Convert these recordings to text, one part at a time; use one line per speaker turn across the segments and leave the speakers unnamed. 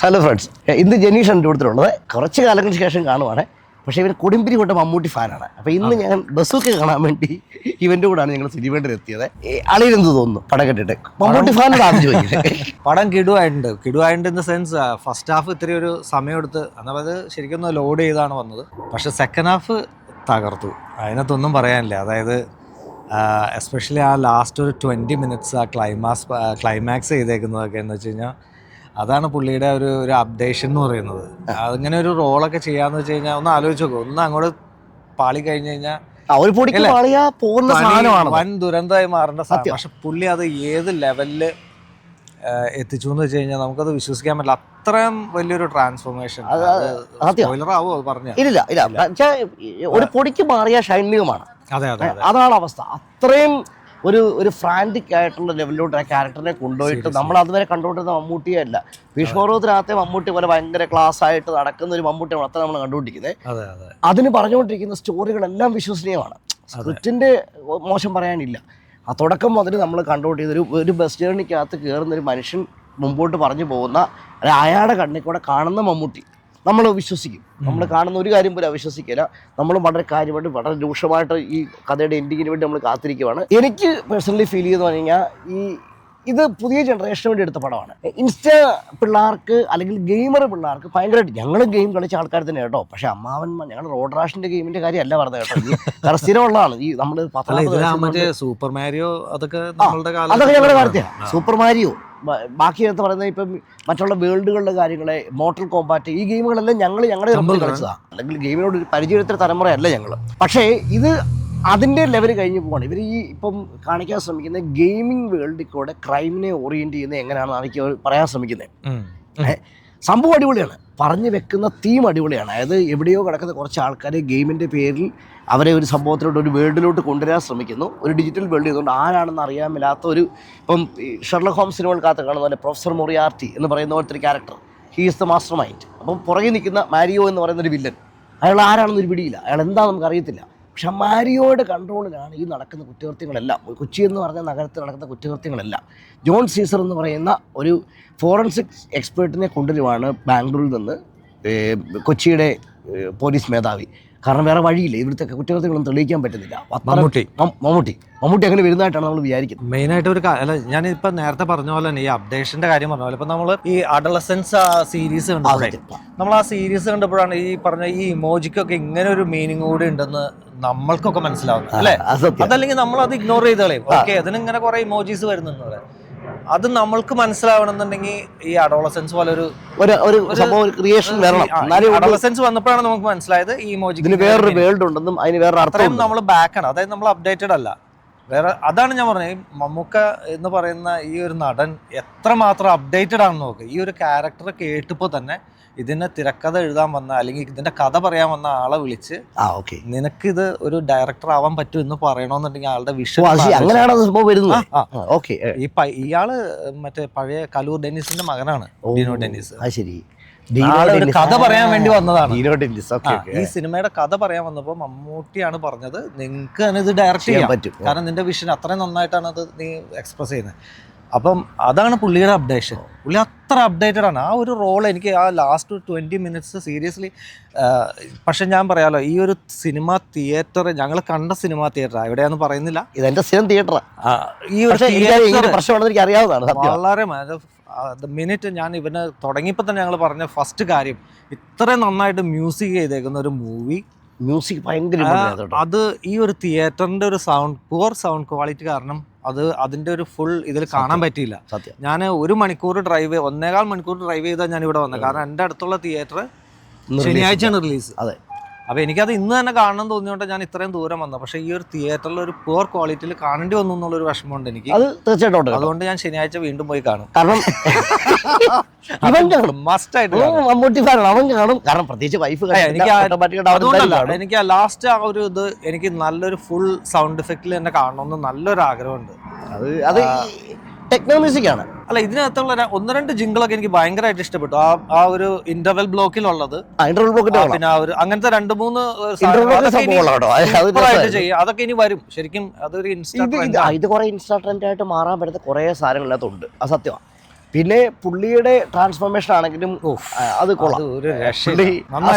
Hello friends, ഇന്ന് ജനീഷ് എൻ്റെ കൊടുത്തിട്ടുള്ളത് കുറച്ച് കാലങ്ങൾക്ക് ശേഷം കാണുവാണ്. പക്ഷേ ഇവർ കൊടുമ്പിരി കൊണ്ട മമ്മൂട്ടി ഫാനാണ്. അപ്പോൾ ഇന്ന് ഞാൻ ബസ്സൊക്കെ കാണാൻ വേണ്ടി ഇവൻ്റെ കൂടാണ് ഞങ്ങൾ സിനിമേണ്ടിൽ എത്തിയത്. അളിയിലെന്ത് തോന്നുന്നു പടം കെട്ടിട്ട്? മമ്മൂട്ടി ഫാനോട് ആദ്യം ചോദിക്കുന്നത്.
പടം കിടുവായിട്ടുണ്ട് in the sense first half ഇത്തിരി ഒരു സമയമെടുത്ത് എന്നുള്ളത് ശരിക്കും ഒന്ന് ലോഡ് ചെയ്താണ് വന്നത്. പക്ഷെ സെക്കൻഡ് ഹാഫ് തകർത്തു, അതിനകത്തൊന്നും പറയാനില്ല. അതായത് എസ്പെഷ്യലി ആ ലാസ്റ്റ് ഒരു 20 minutes ആ ക്ലൈമാക്സ് ചെയ്തേക്കുന്നതൊക്കെ എന്ന് വെച്ച് കഴിഞ്ഞാൽ അതാണ് പുള്ളിയുടെ ഒരു അപ്ഡേഷൻ എന്ന് പറയുന്നത്. അതിങ്ങനെ ഒരു റോളൊക്കെ ചെയ്യാന്ന് വെച്ച് കഴിഞ്ഞാൽ ഒന്ന് ആലോചിച്ച് നോക്കും, ഒന്ന് അങ്ങോട്ട് പാളി കഴിഞ്ഞ് കഴിഞ്ഞാൽ വൻ ദുരന്തമായി മാറേണ്ട സാധ്യത. പക്ഷെ പുള്ളി അത് ഏത് ലെവലില് എത്തിച്ചു എന്ന് വെച്ച് കഴിഞ്ഞാൽ നമുക്കത് വിശ്വസിക്കാൻ പറ്റില്ല. അത്രയും വലിയൊരു ട്രാൻസ്ഫോർമേഷൻ. ആവോ പറഞ്ഞ
ഇല്ല, ഒരു പൊടിക്ക് മാറിയ ഷൈൻമികമാണ്. അതാണ് അവസ്ഥ. അത്രയും ഒരു ഫ്രാൻറ്റിക് ആയിട്ടുള്ള ലെവലിലോട്ട് ആ ക്യാരക്ടറിനെ കൊണ്ടുപോയിട്ട് നമ്മൾ അതുവരെ കണ്ടുകൊണ്ടിരുന്ന മമ്മൂട്ടിയെ അല്ല. ഭീഷ്മപർവ്വത്തിനകത്തെ മമ്മൂട്ടി പോലെ ഭയങ്കര ക്ലാസ് ആയിട്ട് നടക്കുന്ന ഒരു മമ്മൂട്ടിയാണ് അത്ര നമ്മൾ കണ്ടുകൊണ്ടിരിക്കുന്നത്. അതിന് പറഞ്ഞുകൊണ്ടിരിക്കുന്ന സ്റ്റോറികളെല്ലാം വിശ്വസനീയമാണ്. സ്ക്രിപ്റ്റിൻ്റെ മോശം പറയാനില്ല. ആ തുടക്കം മുതൽ നമ്മൾ കണ്ടുകൊണ്ടിരുന്ന ഒരു ബസ് ജേർണിക്കകത്ത് കയറുന്നൊരു മനുഷ്യൻ മുമ്പോട്ട് പറഞ്ഞു പോകുന്ന അയാളുടെ കണ്ണിൽ കൂടെ കാണുന്ന മമ്മൂട്ടി നമ്മൾ വിശ്വസിക്കും. നമ്മൾ കാണുന്ന ഒരു കാര്യം പോലും അവിശ്വസിക്കില്ല. നമ്മൾ വളരെ കാര്യമായിട്ട് വളരെ രൂക്ഷമായിട്ട് ഈ കഥയുടെ എൻഡിങ്ങിന് വേണ്ടി നമ്മൾ കാത്തിരിക്കുകയാണ്. എനിക്ക് പേഴ്സണലി ഫീൽ ചെയ്തെന്ന് പറഞ്ഞു കഴിഞ്ഞാൽ ഇത് പുതിയ ജനറേഷന് വേണ്ടി എടുത്ത പടമാണ്. ഇൻസ്റ്റ പിള്ളേർക്ക് അല്ലെങ്കിൽ ഗെയിമർ പിള്ളേർക്ക് ഭയങ്കരമായിട്ട് ഞങ്ങൾ ഗെയിം കളിച്ച ആൾക്കാർ തന്നെ കേട്ടോ. പക്ഷെ അമ്മാവന്മാർ ഞങ്ങൾ റോഡ് റാഷിന്റെ ഗെയിമിന്റെ കാര്യമല്ല പറഞ്ഞത് കേട്ടോ. കാരണം സ്ഥിരമുള്ളതാണ് ഈ നമ്മൾ
സൂപ്പർ മാരിയോ അതൊക്കെ
ഞങ്ങളുടെ കാര്യത്തിലാണ്. സൂപ്പർ മാരിയോ ബാക്കി എന്ന് പറയുന്നത് ഇപ്പം മറ്റുള്ള വേൾഡുകളുടെ കാര്യങ്ങളെ മോട്ടൽ കോമ്പാറ്റ് ഈ ഗെയിമുകളെല്ലാം ഞങ്ങളുടെ കളിച്ചതാണ്. അല്ലെങ്കിൽ ഗെയിമിനോട് ഒരു പരിചയത്തിൻ്റെ തലമുറയല്ല ഞങ്ങൾ. പക്ഷേ ഇത് അതിൻ്റെ ലെവൽ കഴിഞ്ഞ് പോവാണ്. ഇവർ ഇപ്പം കാണിക്കാൻ ശ്രമിക്കുന്ന ഗെയിമിംഗ് വേൾഡിൽ കൂടെ ക്രൈമിനെ ഓറിയൻറ്റ് ചെയ്യുന്നത് എങ്ങനെയാണെന്ന് എനിക്ക് പറയാൻ ശ്രമിക്കുന്നത്. സംഭവം അടിപൊളിയാണ്, പറഞ്ഞു വെക്കുന്ന തീം അടിപൊളിയാണ്. അതായത് എവിടെയോ കിടക്കുന്ന കുറച്ച് ആൾക്കാർ ഗെയിമിൻ്റെ പേരിൽ അവരെ ഒരു സംഭവത്തിലോട്ട് ഒരു വേൾഡിലോട്ട് കൊണ്ടുവരാൻ ശ്രമിക്കുന്നു. ഒരു ഡിജിറ്റൽ വേൾഡ് ചെയ്തുകൊണ്ട് ആരാണെന്ന് അറിയാൻ മേലാത്ത ഇപ്പം ഷെർലക് ഹോംസ് സിനിമകൾക്കകത്ത് കാണുന്ന പോലെ പ്രൊഫസർ മൊറിയാർട്ടി എന്ന് പറയുന്ന പോലത്തെ character, he is the master mind. അപ്പം പുറകെ നിൽക്കുന്ന മാരിയോ എന്ന് പറയുന്നൊരു വില്ലൻ, അയാൾ ആരാണെന്നൊരു പിടിയില്ല, അയാൾ എന്താണെന്ന് നമുക്ക് അറിയത്തില്ല. പക്ഷെ മാരിയോയുടെ കൺട്രോളിലാണ് ഈ നടക്കുന്ന കുറ്റകൃത്യങ്ങളെല്ലാം. കൊച്ചി എന്ന് പറഞ്ഞ നഗരത്തിൽ നടക്കുന്ന കുറ്റകൃത്യങ്ങളെല്ലാം. ജോൺ സീസർ എന്ന് പറയുന്ന ഒരു ഫോറൻസിക് എക്സ്പേർട്ടിനെ കൊണ്ടുവരുവാണ് ബാംഗ്ലൂരിൽ നിന്ന് കൊച്ചിയുടെ പോലീസ് മേധാവി. കാരണം വേറെ വഴിയില്ല, ഇവിടുത്തെ കുറ്റകൃത്യങ്ങളൊന്നും തെളിയിക്കാൻ പറ്റുന്നില്ല. മമ്മൂട്ടി അങ്ങനെ വരുന്നതായിട്ടാണ് നമ്മൾ വിചാരിക്കുന്നത്.
മെയിനായിട്ട് അല്ല, ഞാനിപ്പോൾ നേരത്തെ പറഞ്ഞ പോലെ തന്നെ ഈ അപ്ഡേഷൻ്റെ കാര്യം പറഞ്ഞ പോലെ ഇപ്പം നമ്മൾ ഈ അഡലസൻസ് സീരീസ് കണ്ടപ്പോഴാണ് നമ്മൾ ആ സീരീസ് കണ്ടപ്പോഴാണ് ഈ പറഞ്ഞ ഈ ഇമോജിക്കൊക്കെ ഇങ്ങനെ ഒരു മീനിങ് കൂടി ഉണ്ടെന്ന് നമ്മൾക്കൊക്കെ മനസ്സിലാവുന്നത് അല്ലേ. അതല്ലെങ്കിൽ നമ്മൾ അത് ഇഗ്നോർ ചെയ്ത് കളയും. ഓക്കെ, അതിനിങ്ങനെ കുറെ ഇമോജീസ് വരുന്നെന്ന് പറയാം. അത് നമ്മൾക്ക് മനസ്സിലാവണമെന്നുണ്ടെങ്കിൽ ഈ അഡോളസൻസ് പോലെ ഒരു
ക്രിയേഷൻ വരണം.
അഡോളസൻസ് വന്നപ്പോഴാണ് നമുക്ക് മനസ്സിലായത് ഈ ഇമോജിക്ക്
വേറൊരു വേൾഡ് ഉണ്ടെന്നും അതിന് വേറെ
അത്രയും നമ്മൾ ബാക്കാണ്. അതായത് നമ്മൾ അപ്ഡേറ്റഡ് അല്ല. വേറെ അതാണ് ഞാൻ പറഞ്ഞത്, മമ്മൂക്ക എന്ന് പറയുന്ന ഈ ഒരു നടൻ എത്രമാത്രം അപ്ഡേറ്റഡ് ആണെന്ന് നോക്ക്. ഈ ഒരു ക്യാരക്ടർ കേട്ടപ്പോൾ തന്നെ ഇതിന്റെ തിരക്കഥ എഴുതാൻ വന്ന അല്ലെങ്കിൽ ഇതിന്റെ കഥ പറയാൻ വന്ന ആളെ വിളിച്ച് നിനക്കിത് ഒരു ഡയറക്ടർ ആവാൻ പറ്റും എന്ന് പറയണമെന്നുണ്ടെങ്കിൽ ആളുടെ വിഷൻ ഇയാള് മറ്റേ പഴയ കലൂർ ഡെന്നിസിന്റെ മകനാണ്, ഡിനോ ഡെന്നിസ്. കഥ പറയാൻ വേണ്ടി വന്നതാണ്. ഈ സിനിമയുടെ കഥ പറയാൻ വന്നപ്പോൾ മമ്മൂട്ടിയാണ് പറഞ്ഞത് നിങ്ങൾക്ക് തന്നെ ഇത് ഡയറക്റ്റ് ചെയ്യാൻ പറ്റും, കാരണം നിന്റെ വിഷൻ അത്രയും നന്നായിട്ടാണ് അത് നീ എക്സ്പ്രസ് ചെയ്യുന്നത്. അപ്പം അതാണ് പുള്ളിയുടെ അപ്ഡേഷൻ. പുള്ളി അത്ര അപ്ഡേറ്റഡ് ആണ്. ആ ഒരു റോൾ എനിക്ക് ആ ലാസ്റ്റ് 20 minutes സീരിയസ്ലി. പക്ഷെ ഞാൻ പറയാലോ, ഈ ഒരു സിനിമ തിയേറ്റർ ഞങ്ങൾ കണ്ട സിനിമ തിയേറ്റർ എവിടെയാന്ന് പറയുന്നില്ല,
ഇതെന്റെ സ്ഥിരം തിയേറ്ററാ.
ഈ ഒരു
എനിക്ക് അറിയാവുന്നതാണ്.
വളരെ മിനിറ്റ് ഞാൻ ഇവന് തുടങ്ങിയപ്പോൾ തന്നെ ഞങ്ങൾ പറഞ്ഞ ഫസ്റ്റ് കാര്യം, ഇത്രയും നന്നായിട്ട് മ്യൂസിക് ചെയ്തേക്കുന്ന ഒരു
മ്യൂസിക് ഭയങ്കര
അത് ഈ ഒരു തിയേറ്ററിന്റെ ഒരു പുവർ സൗണ്ട് ക്വാളിറ്റി കാരണം അതിന്റെ ഒരു ഫുൾ ഇതിൽ കാണാൻ പറ്റിയില്ല. ഞാൻ 1.5 മണിക്കൂർ 1.25 മണിക്കൂർ ഡ്രൈവ് ചെയ്താൽ ഞാൻ ഇവിടെ വന്നത്. കാരണം എൻ്റെ അടുത്തുള്ള തിയേറ്റർ ശനിയാഴ്ചയാണ് റിലീസ്.
അതെ,
അപ്പോൾ എനിക്കത് ഇന്ന് തന്നെ കാണണം തോന്നിയോണ്ട് ഞാൻ ഇത്രയും ദൂരം വന്നത്. പക്ഷേ ഈ ഒരു തിയേറ്ററിൽ ഒരു പുവർ ക്വാളിറ്റിയിൽ കാണേണ്ടി വന്നു എന്നുള്ളൊരു വിഷമമുണ്ട് എനിക്ക്.
അത് തീർച്ചയായിട്ടും.
അതുകൊണ്ട് ഞാൻ ശനിയാഴ്ച വീണ്ടും പോയി കാണും.
കാരണം
മസ്റ്റ് ആയിട്ട് എനിക്ക് ആ ലാസ്റ്റ് ആ ഒരു ഇത് എനിക്ക് നല്ലൊരു ഫുൾ സൗണ്ട് എഫക്റ്റിൽ തന്നെ കാണണമെന്ന് നല്ലൊരു ആഗ്രഹമുണ്ട്.
അത് ടെക്നോ മ്യൂസിക് ആണ്.
അല്ല, ഇതിനകത്തുള്ള 1-2 ജിങ്കിളൊക്കെ എനിക്ക് ഭയങ്കരമായിട്ട് ഇഷ്ടപ്പെട്ടു. ആ ഒരു ഇന്റർവെൽ ബ്ലോക്കിലുള്ളത്, പിന്നെ ആ ഒരു അങ്ങനത്തെ 2-3 ചെയ്യും. അതൊക്കെ ഇനി വരും. ശരിക്കും അതൊരു
ഇത് കുറെ ഇൻസ്റ്റാ ട്രെൻഡ് ആയിട്ട് മാറാൻ പറ്റുന്ന കുറെ സാധനങ്ങളിനകത്തുണ്ട്. അത് സത്യമാണ്. പിന്നെ പുള്ളിയുടെ ട്രാൻസ്ഫോർമേഷൻ ആണെങ്കിലും അത് കൊള്ളാം.
ഒരു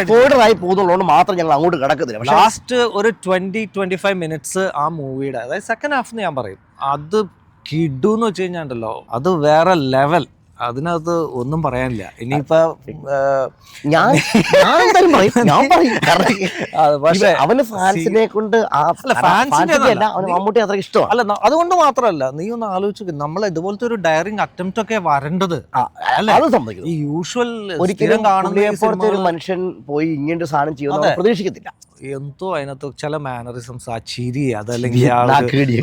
സ്പോയിലറായി പോകുന്നുള്ളതുകൊണ്ട് മാത്രം ഞങ്ങൾ അങ്ങോട്ട് കിടക്കുന്നില്ല.
ലാസ്റ്റ് ഒരു 20-25 മിനിറ്റ്സ് ആ മൂവിയുടെ, അതായത് സെക്കൻഡ് ഹാഫ് ഞാൻ പറയും, അത് കിഡുന്ന് വെച്ച് കഴിഞ്ഞാൽ ഉണ്ടല്ലോ, അത് വേറെ ലെവൽ. അതിനകത്ത് ഒന്നും പറയാനില്ല. ഇനിയിപ്പോ
അവന് ഫാൻസിനെ കൊണ്ട് മമ്മൂട്ടി അത്ര ഇഷ്ടമാണ്.
അല്ല, അതുകൊണ്ട് മാത്രമല്ല, നീ ഒന്ന് ആലോചിച്ചു, നമ്മൾ ഇതുപോലത്തെ ഒരു ഡയറിങ് അറ്റംപ്റ്റ് ഒക്കെ വരേണ്ടത്
അത് സംഭവിക്കും.
ഈ യൂഷ്വൽ
ഒരിക്കലും കാണുന്ന ഒരു മനുഷ്യൻ പോയി ഇങ്ങനൊരു സാധനം ചെയ്യുന്നത് പ്രതീക്ഷിക്കത്തില്ല.
എന്തോ അതിനകത്ത് ചില മാനറിസംസ്, ആ ചിരി, അതല്ലെങ്കിൽ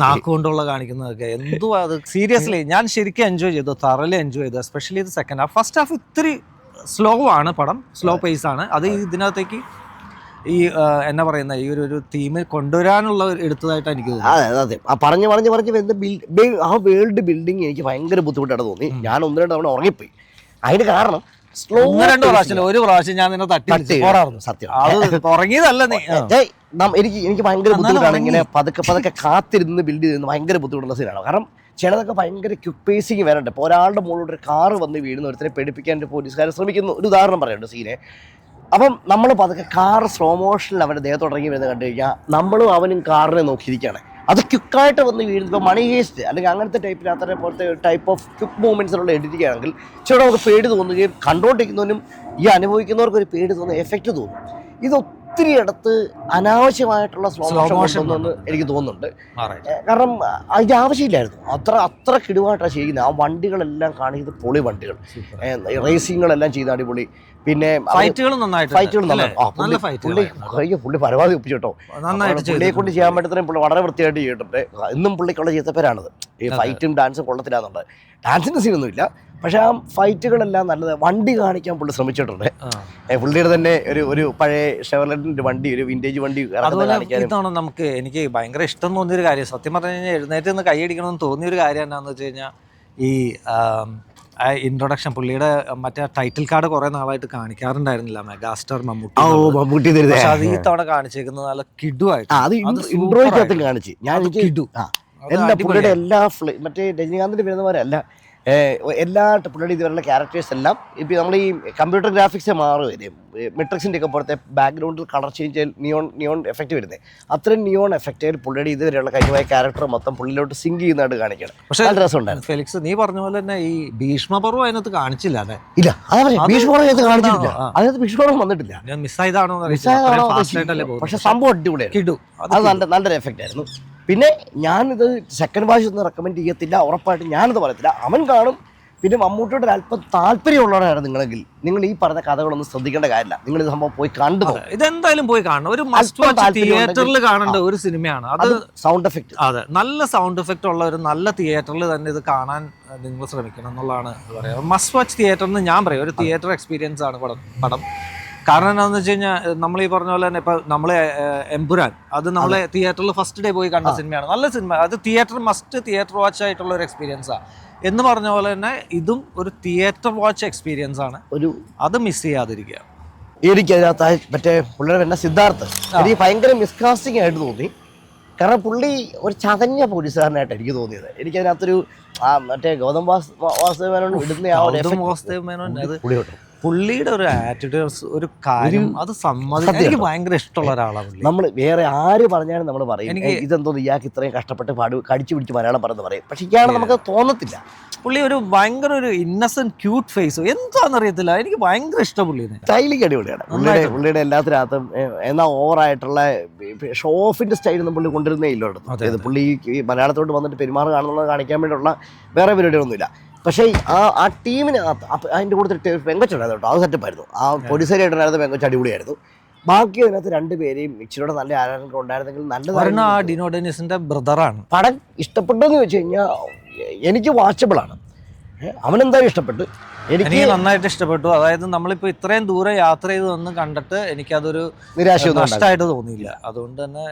നാക്കുകൊണ്ടുള്ള കാണിക്കുന്നതൊക്കെ എന്തോ, അത് സീരിയസ്ലി ഞാൻ ശരിക്കും എൻജോയ് ചെയ്തു, തറലി എൻജോയ് ചെയ്തു. എസ്പെഷ്യലി ഇത് സെക്കൻഡ് ഹാഫ്. ഫസ്റ്റ് ഹാഫ് ഇത്തിരി സ്ലോ ആണ്, പടം സ്ലോ പേസ് ആണ്. അത് ഇതിനകത്തേക്ക് ഈ എന്നാ പറയുന്ന ഈ ഒരു തീമിൽ കൊണ്ടുവരാനുള്ള എടുത്തതായിട്ട് എനിക്ക് തോന്നുന്നു.
അതെ, പറഞ്ഞ് ആ വേൾഡ് ബിൽഡിങ് എനിക്ക് ഭയങ്കര ബുദ്ധിമുട്ടായിട്ട് തോന്നി. ഞാൻ 1-2 തവണ ഉറങ്ങിപ്പോയി. അതിന് കാരണം
ഒരു പ്രാവശ്യം ഞാൻ നിന്നെ തട്ടി പോറായിരുന്നു. സത്യം, അത് ഉറങ്ങിയതല്ല നീ.
എനിക്ക് ഭയങ്കര ബുദ്ധിമുട്ടാണ് ഇങ്ങനെ പതുക്കെ കാത്തിരുന്ന് ബിൽഡ് ചെയ്യുന്ന ഭയങ്കര ബുദ്ധിമുട്ടുള്ള സീനാണ്. കാരണം ചിലതൊക്കെ ഭയങ്കര ക്വിക്ക് പേസിങ് വരണ്ട്. ഇപ്പോൾ ഒരാളുടെ മുകളിലൂടെ ഒരു കാറ് വന്ന് വീഴുന്ന ഒരുത്തരെ പേടിപ്പിക്കാൻ പോലീസുകാർ ശ്രമിക്കുന്നു. ഒരു ഉദാഹരണം പറയുന്നുണ്ട് സീനെ. അപ്പം നമ്മൾ പതുക്കെ കാർ സ്ലോ മോഷനിൽ അവരുടെ ദേഹത്ത് തുടങ്ങി വരുന്നത് കണ്ടു കഴിഞ്ഞാൽ നമ്മളും അവനും കാറിനെ നോക്കിയിരിക്കുകയാണ്. അത് ക്വിക്കായിട്ട് വന്ന് വീഴുന്നത്. ഇപ്പോൾ മണി ഹേസ്റ്റ് അല്ലെങ്കിൽ അങ്ങനത്തെ ടൈപ്പിനകത്തെ പോലത്തെ ടൈപ്പ് ഓഫ് ക്വിക്ക് മൂവ്മെൻറ്റ്സിലുള്ള എഡിറ്റിംഗ് ആണെങ്കിൽ ചില നമുക്ക് പേടി തോന്നുകയും കണ്ടുകൊണ്ടിരിക്കുന്നവനും ഈ അനുഭവിക്കുന്നവർക്ക് ഒരു പേടി തോന്നുന്ന എഫക്റ്റ് തോന്നും. ഇത് ഒത്തിരി അടുത്ത് അനാവശ്യമായിട്ടുള്ള സ്ലോ മോഷൻ എന്ന് എനിക്ക് തോന്നുന്നുണ്ട്. കാരണം അതിൻ്റെ ആവശ്യമില്ലായിരുന്നു. അത്ര കിടുവായിട്ടാണ് ചെയ്യുന്നത്. ആ വണ്ടികളെല്ലാം കാണിക്കുന്നത് പൊളി വണ്ടികൾ, റേസിങ്ങുകളെല്ലാം ചെയ്ത അടിപൊളി. പിന്നെ
ഫൈറ്റുകൾ
പുള്ളി പരമാവധി ഒപ്പിച്ചോട്ടോ. പുള്ളിയെ കൊണ്ട് ചെയ്യാൻ പറ്റുന്നതിനും പുള്ളി വളരെ വൃത്തിയായിട്ട് ചെയ്തിട്ടുണ്ട്. ഇന്നും പുള്ളിക്കുള്ള ചീത്തപ്പേരാണത്. ഈ ഫൈറ്റും ഡാൻസും കൊള്ളത്തിലാന്നുണ്ട്. ഡാൻസിന്റെ സീനൊന്നും ഇല്ല, പക്ഷെ ആ ഫൈറ്റുകളെല്ലാം നല്ലത്. വണ്ടി കാണിക്കാൻ പുള്ളി ശ്രമിച്ചിട്ടുണ്ട്. പുള്ളിയുടെ തന്നെ ഒരു പഴയ ഷെവർലെറ്റിന്റെ വണ്ടി, ഒരു വിന്റേജ് വണ്ടി.
ഇതാണ് എനിക്ക് ഭയങ്കര ഇഷ്ടം തോന്നിയൊരു കാര്യം. സത്യം പറഞ്ഞു കഴിഞ്ഞാൽ എഴുന്നേറ്റ് നിന്ന് കൈയടിക്കണമെന്ന് തോന്നിയൊരു കാര്യം എന്താണെന്ന് വെച്ച് കഴിഞ്ഞാൽ, ഈ ഇൻട്രൊഡക്ഷൻ പുള്ളിയുടെ മറ്റേ ടൈറ്റിൽ കാർഡ് കുറെ നാളായിട്ട് കാണിക്കാറുണ്ടായിരുന്നില്ല, മെഗാസ്റ്റാർ മമ്മൂട്ടി. അത് ഈ തവണ കാണിച്ചേക്കുന്നത് നല്ല കിഡുവായിട്ട്.
കാണിച്ചു ഞാൻ കിഡു. പുള്ളിയുടെ എല്ലാ മറ്റേ രജനീകാന്തിന്റെ വരുന്നവരല്ല, എല്ലാ പുള്ളിയുടെ ഇതുവരെയുള്ള ക്യാരക്ടേഴ്സ് എല്ലാം ഇപ്പം നമ്മൾ ഈ കമ്പ്യൂട്ടർ ഗ്രാഫിക്സ് മാറുകയും മെട്രിക്സിൻ്റെ ഒക്കെ പോലത്തെ ബാക്ക്ഗ്രൗണ്ടിൽ കളർ ചേഞ്ച് നിയോൺ എഫക്റ്റ് വരുന്നത്. അത്രയും നിയോൺ എഫക്റ്റ് പുള്ളിയുടെ ഇതുവരെയുള്ള കഴിഞ്ഞ ക്യാരക്ടർ മൊത്തം പുള്ളിലോട്ട് സിങ്ക് ചെയ്യുന്നതായിട്ട് കാണിക്കണം.
പക്ഷേ നല്ല രസമുണ്ടായിരുന്നു. ഫെലിക്സ്, നീ പറഞ്ഞ പോലെ തന്നെ ഈ ഭീഷ്മപർവ്വം അതിനകത്ത് കാണിച്ചില്ല. അതെ,
ഇല്ല, ഭീഷ്മപർവ്വം കാണിച്ചിട്ടില്ല. അതിനകത്ത് ഭീഷ്മപർവ്വം വന്നിട്ടില്ല.
മിസ്സായതാണോ?
പക്ഷെ സംഭവം അടിപൊളിയായിരുന്നു. അത് നല്ലൊരു എഫക്റ്റ് ആയിരുന്നു. പിന്നെ ഞാനിത് സെക്കൻഡ് വാച്ച് ഒന്നും റെക്കമെൻഡ് ചെയ്യത്തില്ല, ഉറപ്പായിട്ടും ഞാനിത് പറയത്തില്ല. അവൻ കാണും. പിന്നെ മമ്മൂട്ടിയോട് ഒരു അല്പം താല്പര്യമുള്ളവരാണ് നിങ്ങളെങ്കിൽ നിങ്ങൾ ഈ പറഞ്ഞ കഥകളൊന്നും ശ്രദ്ധിക്കേണ്ട കാര്യമില്ല. നിങ്ങൾ ഇത് സംഭവം പോയി കണ്ടു.
ഇതെന്തായാലും പോയി കാണണം. ഒരു തിയേറ്ററിൽ കാണേണ്ട ഒരു സിനിമയാണ് അത്.
സൗണ്ട് എഫക്ട്,
അതെ, നല്ല സൗണ്ട് എഫക്ട് ഉള്ള ഒരു നല്ല തിയേറ്ററിൽ തന്നെ ഇത് കാണാൻ നിങ്ങൾ ശ്രമിക്കണം എന്നുള്ളതാണ് പറയാം. മസ്റ്റ് വാച്ച് തിയേറ്റർ എന്ന് ഞാൻ പറയും. ഒരു തിയേറ്റർ എക്സ്പീരിയൻസ് ആണ് പടം. കാരണം എന്താണെന്ന് വെച്ച് കഴിഞ്ഞാൽ, നമ്മൾ ഈ പറഞ്ഞ പോലെ തന്നെ ഇപ്പം നമ്മൾ എമ്പുരാൻ, അത് നമ്മൾ തിയേറ്ററിൽ ഫസ്റ്റ് ഡേ പോയി കണ്ട സിനിമയാണ്. നല്ല സിനിമ. അത് തിയേറ്റർ വാച്ച് ആയിട്ടുള്ള ഒരു എക്സ്പീരിയൻസാണ്. എന്ന് പറഞ്ഞ പോലെ തന്നെ ഇതും ഒരു തിയേറ്റർ വാച്ച് എക്സ്പീരിയൻസ് ആണ്. അത് മിസ് ചെയ്യാതിരിക്കുക.
എനിക്കതിനകത്ത് മറ്റേ പുള്ളിയുടെ പിന്നെ സിദ്ധാർത്ഥ് എനിക്ക് ഭയങ്കര മിസ്കാസ്റ്റിംഗ് ആയിട്ട് തോന്നി. കാരണം പുള്ളി ഒരു ചതഞ്ഞ പോലീസുകാരനായിട്ട് എനിക്ക് തോന്നിയത്. എനിക്കതിനകത്തൊരു മറ്റേ ഗൗതം വാസുദേവനോട് ഇടുന്ന ആ ഒരു
പുള്ളിയുടെ ഒരു ആറ്റിറ്റ്യൂഡ്, ഒരു കാര്യം, അത് സമ്മതിക്കാൻ എനിക്ക് ഭയങ്കര ഇഷ്ടമുള്ള ഒരാളാണ്.
നമ്മൾ വേറെ ആര് പറഞ്ഞാലും നമ്മൾ പറയും ഇതെന്തോ ഇയാൾക്ക് ഇത്രയും കഷ്ടപ്പെട്ട് കടിച്ചു പിടിച്ച് മലയാളം പറയുന്നത് പറയും. പക്ഷെ ഇയാൾ നമുക്ക് തോന്നത്തില്ല.
പുള്ളി ഒരു ഭയങ്കര ഒരു ഇന്നസെന്റ് ക്യൂട്ട് ഫേസ്, എന്താണെന്നറിയത്തില്ല, എനിക്ക് ഭയങ്കര ഇഷ്ടം. പുള്ളിനെ
സ്റ്റൈലിങ് അടിപൊളിയാണ്. പുള്ളിയുടെ എല്ലാത്തിനകത്തും എന്നാൽ ഓവറായിട്ടുള്ള ഷോ ഓഫിന്റെ സ്റ്റൈലൊന്നും പുള്ളി കൊണ്ടുവരുന്നേ ഇല്ല. പുള്ളി മലയാളത്തോട്ട് വന്നിട്ട് പെരുമാറുകയാണെന്നുള്ളത് കാണിക്കാൻ വേണ്ടിയുള്ള വേറെ പരിപാടിയൊന്നുമില്ല. പക്ഷേ ആ ടീമിനകത്ത് അതിൻ്റെ കൂടെ പെങ്കൊച്ചുണ്ടായിരുന്നു കേട്ടോ. അത് സെറ്റപ്പായിരുന്നു. ആ പോലീസുകാരായിട്ടുണ്ടായിരുന്ന പെങ്കൊച്ച് അടിപൊളിയായിരുന്നു. ബാക്കി അതിനകത്ത് രണ്ടുപേരെയും ഇച്ചിരിയുടെ നല്ല ആരാധന ഉണ്ടായിരുന്നെങ്കിൽ നല്ലതായിരുന്നു.
ഡിനോ ഡെന്നിസിന്റെ ബ്രദറാണ്.
പടം ഇഷ്ടപ്പെട്ടെന്ന് വെച്ച് കഴിഞ്ഞാൽ എനിക്ക് വാച്ചബിളാണ്. അവനെന്തായാലും ഇഷ്ടപ്പെട്ടു, എനിക്ക്
നന്നായിട്ട് ഇഷ്ടപ്പെട്ടു. അതായത് നമ്മളിപ്പോൾ ഇത്രയും ദൂരം യാത്ര ചെയ്ത് വന്ന് കണ്ടിട്ട് എനിക്കതൊരു നഷ്ടമായിട്ട് തോന്നിയില്ല. അതുകൊണ്ട് തന്നെ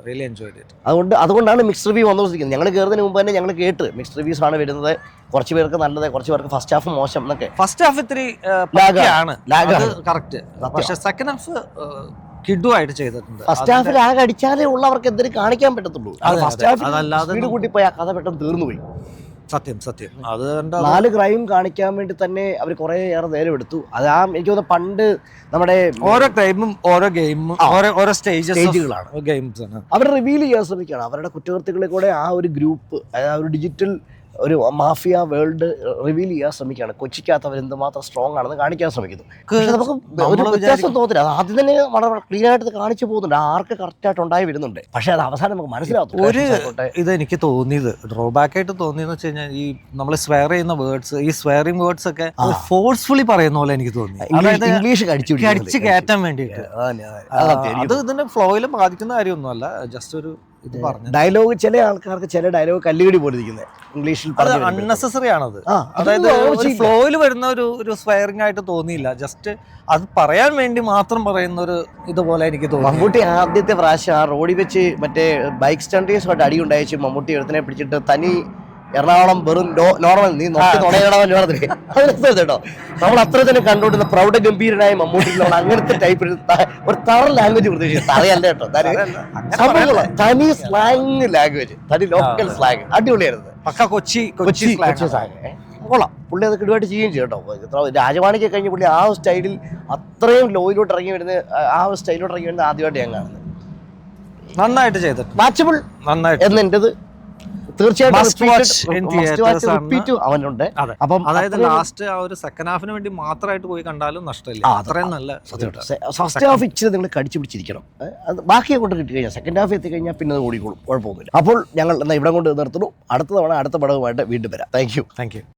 റിയലി എൻജോയ് ചെയ്തിട്ട് അതുകൊണ്ടാണ് മിക്സ് റിവ്യൂ വന്നുകൊണ്ടിരിക്കുന്നത്. ഞങ്ങൾ കയറുന്നതിന് മുമ്പ് തന്നെ ഞങ്ങൾ കേട്ട് മിക്സ് റിവ്യൂസ് ആണ് വരുന്നത്. കുറച്ച് പേർക്ക് നല്ലത്, കുറച്ച് പേർക്ക് ഫസ്റ്റ് ഹാഫ് മോശം എന്നൊക്കെ. ഫസ്റ്റ് ഹാഫ് ഇത്തിരി കറക്റ്റ്, പക്ഷേ സെക്കൻഡ് ഹാഫ് കിഡുവായിട്ട് ചെയ്തിട്ടുണ്ട്.
ഫസ്റ്റ് ഹാഫിൽ ആകെ അടിച്ചാലേ ഉള്ളവർക്ക് എന്തെങ്കിലും കാണിക്കാൻ പറ്റത്തുള്ളൂ. ഫസ്റ്റ് ഹാഫിൽ കൂട്ടി പോയി ആ കഥ പെട്ടെന്ന് തീർന്നു പോയി.
സത്യം സത്യം. അത്
4 ക്രൈം കാണിക്കാൻ വേണ്ടി തന്നെ അവർ കുറേ ഏറെ നേരം എടുത്തു. അത് എനിക്ക് തോന്നുന്നു പണ്ട് നമ്മുടെ
ഓരോ ക്രൈമും ഓരോ ഗെയിമും ഓരോ സ്റ്റേജുകളാണ് ഗെയിംസ് ആണ്.
അവർ റിവീൽ ചെയ്യാൻ ശ്രമിക്കുകയാണ് അവരുടെ കുറ്റകൃത്യങ്ങളിൽ കൂടെ. ആ ഒരു ഗ്രൂപ്പ്, ആ ഒരു ഡിജിറ്റൽ ഒരു മാഫിയ വേൾഡ് റിവീൽ ചെയ്യാൻ ശ്രമിക്കുകയാണ്. കൊച്ചിക്കകത്ത് അവർ എന്തുമാത്രം സ്ട്രോങ് ആണെന്ന് കാണിക്കാൻ ശ്രമിക്കുന്നു. പക്ഷെ നമുക്ക് ഒരു വ്യത്യാസം തോന്നില്ല. അത് ആദ്യം തന്നെ വളരെ ക്ലീൻ ആയിട്ട് കാണിച്ചു പോകുന്നുണ്ട്, ആർക്ക് കറക്റ്റായിട്ട് ഉണ്ടായി വരുന്നുണ്ട്. പക്ഷെ അത് അവസാനം നമുക്ക് മനസ്സിലാവും.
ഒരു ഇത് എനിക്ക് തോന്നിയത് ഡ്രോബാക്ക് ആയിട്ട് തോന്നിയെന്ന് വെച്ച് കഴിഞ്ഞാൽ ഈ നമ്മൾ സ്വെയർ ചെയ്യുന്ന വേർഡ്സ്, ഈ സ്വെയറിംഗ് വേർഡ്സ് ഒക്കെ ഫോഴ്സ്ഫുള്ളി പറയുന്ന പോലെ എനിക്ക് തോന്നി. അതായത്
ഇംഗ്ലീഷ്
കടിച്ച് കയറ്റാൻ വേണ്ടിയിട്ട്. അത് ഇതിന്റെ ഫ്ലോയിൽ ബാധിക്കുന്ന കാര്യമൊന്നുമല്ല. ജസ്റ്റ് ഒരു ഇത് പറഞ്ഞു
ഡയലോഗ്. ചില ആൾക്കാർക്ക് ചില ഡയലോഗ് കല്ലുകടി പോലെ ഇരിക്കുന്നത് ഇംഗ്ലീഷിൽ
അൺനെസസറി ആണത്. അതായത് ഫ്ലോയിൽ വരുന്ന ഒരു സ്വയറിംഗ് ആയിട്ട് തോന്നിയില്ല. ജസ്റ്റ് അത് പറയാൻ വേണ്ടി മാത്രം പറയുന്ന ഒരു ഇതുപോലെ എനിക്ക് തോന്നി.
മമ്മൂട്ടി ആദ്യത്തെ പ്രാവശ്യം ആ റോഡിൽ വെച്ച് മറ്റേ ബൈക്ക് സ്റ്റണ്ടേഴ്സുമായിട്ട് അടി ഉണ്ടായിച്ചു. മമ്മൂട്ടി ഒരുത്തിനെ പിടിച്ചിട്ട് തനി എറണാകുളം വെറും നോർമൽ നീ കേട്ടോ. നമ്മൾ അത്ര തന്നെ കണ്ടുകൊണ്ടിരുന്ന പ്രൗഢ ഗംഭീരനായ മമ്മൂട്ടി അങ്ങനത്തെ ടൈപ്പ് ഒരു തറ ലാംഗ്വേജ് പ്രതീക്ഷിച്ചു. തറയല്ല കേട്ടോ, തനി സ്ലാങ് ലാംഗ്വേജ്, തനി ലോക്കൽ സ്ലാങ് അടിപൊളിയായിരുന്നു.
കൊച്ചി
കൊള്ളാം. പുള്ളി അത് കിടുവായിട്ട് ചെയ്യുകയും ചെയ്യും കേട്ടോ. രാജവാണിക്ക് കഴിഞ്ഞ പുള്ളി ആ സ്റ്റൈലിൽ അത്രയും ലോയിലോട്ട് ഇറങ്ങി വരുന്നത്, ആ സ്റ്റൈലിലോട്ട് ഇറങ്ങി വരുന്നത് ആദ്യമായിട്ട് ഞാൻ കാണുന്നത്.
നന്നായിട്ട് ചെയ്തിട്ട്
വാച്ചബിൾ എന്നെൻ്റെത് തീർച്ചയായിട്ടും അവനുണ്ട്.
അപ്പം അതായത് ലാസ്റ്റ് ആ ഒരു സെക്കൻഡ് ഹാഫിന് വേണ്ടി മാത്രമായിട്ട് പോയി കണ്ടാലും നഷ്ടമില്ല. അത്രയും നല്ല
ഫസ്റ്റ് ഹാഫ് ഇച്ചിരി നിങ്ങൾ കടിച്ചു പിടിച്ചിരിക്കണം. ബാക്കിയെ കൊണ്ട് കിട്ടി കഴിഞ്ഞാൽ സെക്കൻഡ് ഹാഫ് എത്തിക്കഴിഞ്ഞാൽ പിന്നെ അത് ഓടിക്കോളും, കുഴപ്പമൊന്നുമില്ല. അപ്പോൾ ഞങ്ങൾ ഇവിടെ കൊണ്ട് നിർത്തുന്നു. അടുത്ത തവണ അടുത്ത പടവുമായിട്ട് വീണ്ടും വരാം. Thank you.